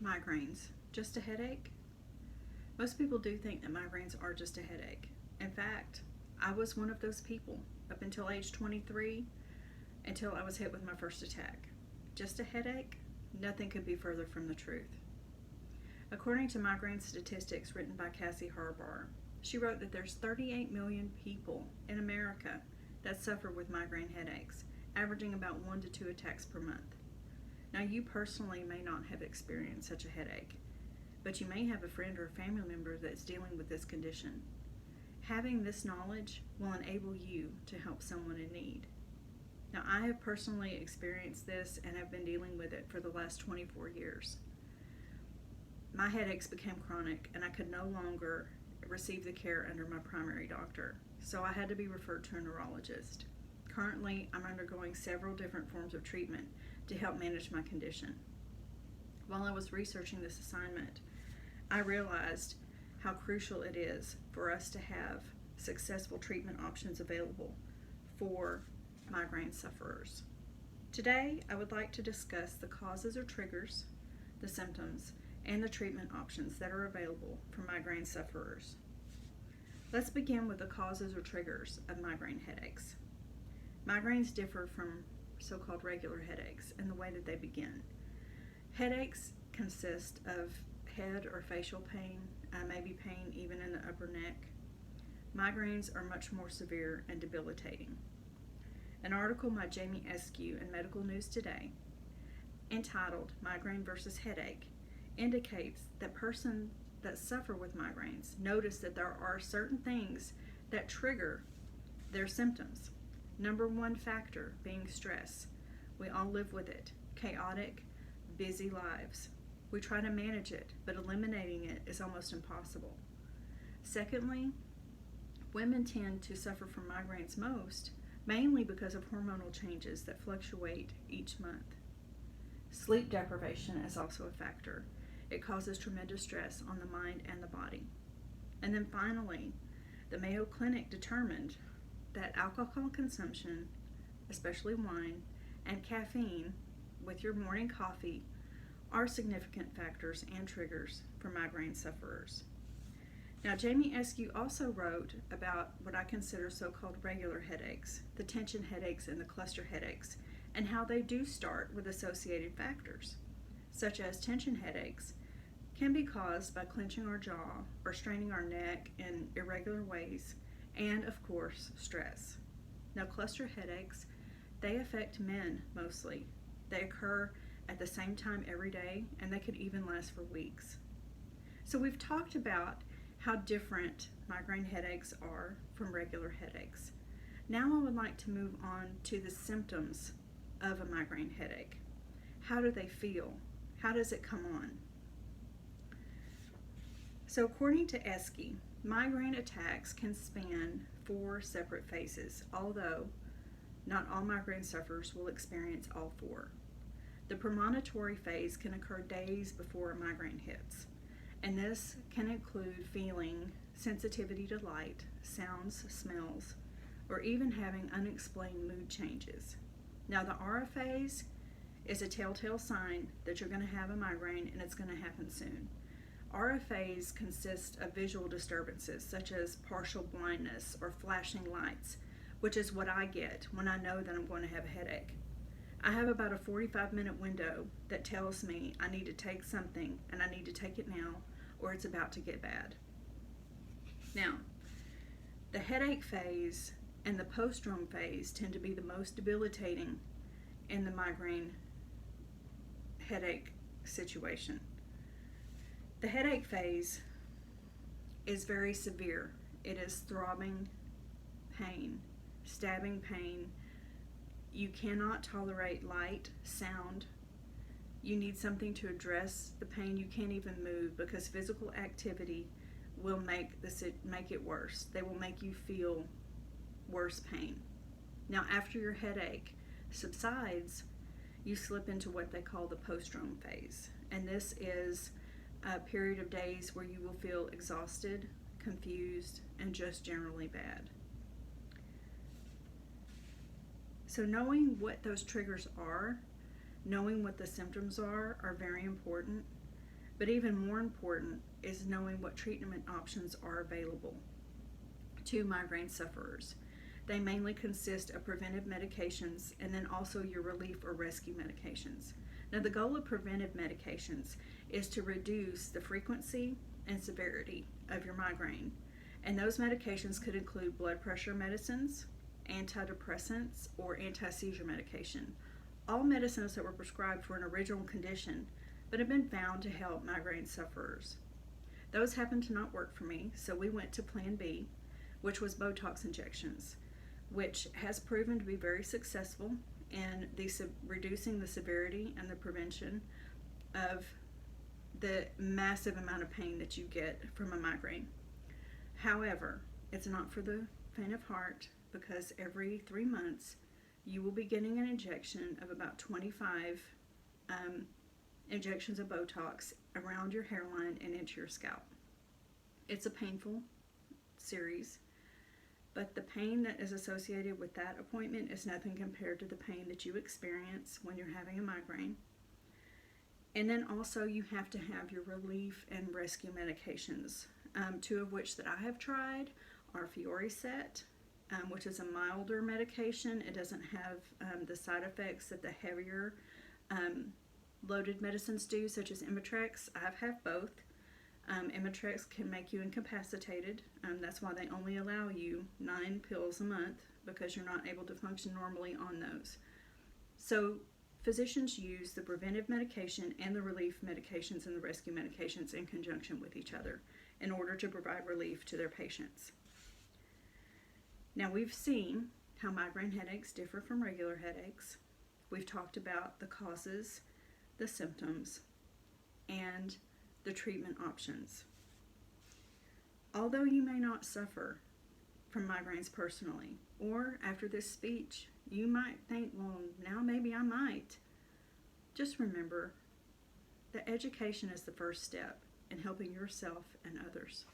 Migraines, just a headache? Most people do think that migraines are just a headache. In fact, I was one of those people up until age 23, until I was hit with my first attack. Just a headache? Nothing could be further from the truth. According to migraine statistics written by Cassie Harbar, she wrote that there's 38 million people in America that suffer with migraine headaches, averaging about 1 to 2 attacks per month. Now, you personally may not have experienced such a headache, but you may have a friend or a family member that's dealing with this condition. Having this knowledge will enable you to help someone in need. Now, I have personally experienced this and have been dealing with it for the last 24 years. My headaches became chronic and I could no longer receive the care under my primary doctor, so I had to be referred to a neurologist. Currently, I'm undergoing several different forms of treatment to help manage my condition. While I was researching this assignment, I realized how crucial it is for us to have successful treatment options available for migraine sufferers. Today, I would like to discuss the causes or triggers, the symptoms, and the treatment options that are available for migraine sufferers. Let's begin with the causes or triggers of migraine headaches. Migraines differ from so-called regular headaches in the way that they begin. Headaches consist of head or facial pain, maybe pain even in the upper neck. Migraines are much more severe and debilitating. An article by Jamie Eskew in Medical News Today, entitled Migraine versus Headache, indicates that persons that suffer with migraines notice that there are certain things that trigger their symptoms. Number one factor being stress. We all live with it. Chaotic, busy lives. We try to manage it, but eliminating it is almost impossible. Secondly, women tend to suffer from migraines most, mainly because of hormonal changes that fluctuate each month. Sleep deprivation is also a factor. It causes tremendous stress on the mind and the body. And then finally, the Mayo Clinic determined that alcohol consumption, especially wine, and caffeine with your morning coffee are significant factors and triggers for migraine sufferers. Now, Jamie Eskew also wrote about what I consider so-called regular headaches, the tension headaches and the cluster headaches, and how they do start with associated factors, such as tension headaches can be caused by clenching our jaw or straining our neck in irregular ways, and of course, stress. Now, cluster headaches, they affect men mostly. They occur at the same time every day, and they could even last for weeks. So we've talked about how different migraine headaches are from regular headaches. Now I would like to move on to the symptoms of a migraine headache. How do they feel? How does it come on? So according to Eskew, migraine attacks can span 4 separate phases, although not all migraine sufferers will experience all 4. The premonitory phase can occur days before a migraine hits, and this can include feeling sensitivity to light, sounds, smells, or even having unexplained mood changes. Now, the aura phase is a telltale sign that you're going to have a migraine and it's going to happen soon. Aura phase consists of visual disturbances such as partial blindness or flashing lights, which is what I get when I know that I'm going to have a headache. I have about a 45-minute window that tells me I need to take something and I need to take it now or it's about to get bad. Now, the headache phase and the postdrome phase tend to be the most debilitating in the migraine headache situation. The headache phase is very severe. It is throbbing pain, stabbing pain. You cannot tolerate light, sound. You need something to address the pain. You can't even move because physical activity will make it worse. They will make you feel worse pain. Now, after your headache subsides, you slip into what they call the postdrome phase. And this is a period of days where you will feel exhausted, confused, and just generally bad. So knowing what those triggers are, knowing what the symptoms are very important. But even more important is knowing what treatment options are available to migraine sufferers. They mainly consist of preventive medications and then also your relief or rescue medications. Now, the goal of preventive medications is to reduce the frequency and severity of your migraine. And those medications could include blood pressure medicines, antidepressants, or anti-seizure medication. All medicines that were prescribed for an original condition but have been found to help migraine sufferers. Those happened to not work for me, so we went to Plan B, which was Botox injections, which has proven to be very successful in reducing the severity and the prevention of the massive amount of pain that you get from a migraine. However, it's not for the faint of heart, because every 3 months you will be getting an injection of about 25 injections of Botox around your hairline and into your scalp. It's a painful series, but the pain that is associated with that appointment is nothing compared to the pain that you experience when you're having a migraine. And then also you have to have your relief and rescue medications, two of which that I have tried are Fioricet, which is a milder medication. It doesn't have the side effects that the heavier loaded medicines do, such as Imitrex. I've had both. Imitrex can make you incapacitated. That's why they only allow you 9 pills a month, because you're not able to function normally on those. So physicians use the preventive medication and the relief medications and the rescue medications in conjunction with each other in order to provide relief to their patients. Now, we've seen how migraine headaches differ from regular headaches. We've talked about the causes, the symptoms, and the treatment options. Although you may not suffer from migraines personally, or after this speech, you might think, well, now maybe I might. Just remember that education is the first step in helping yourself and others.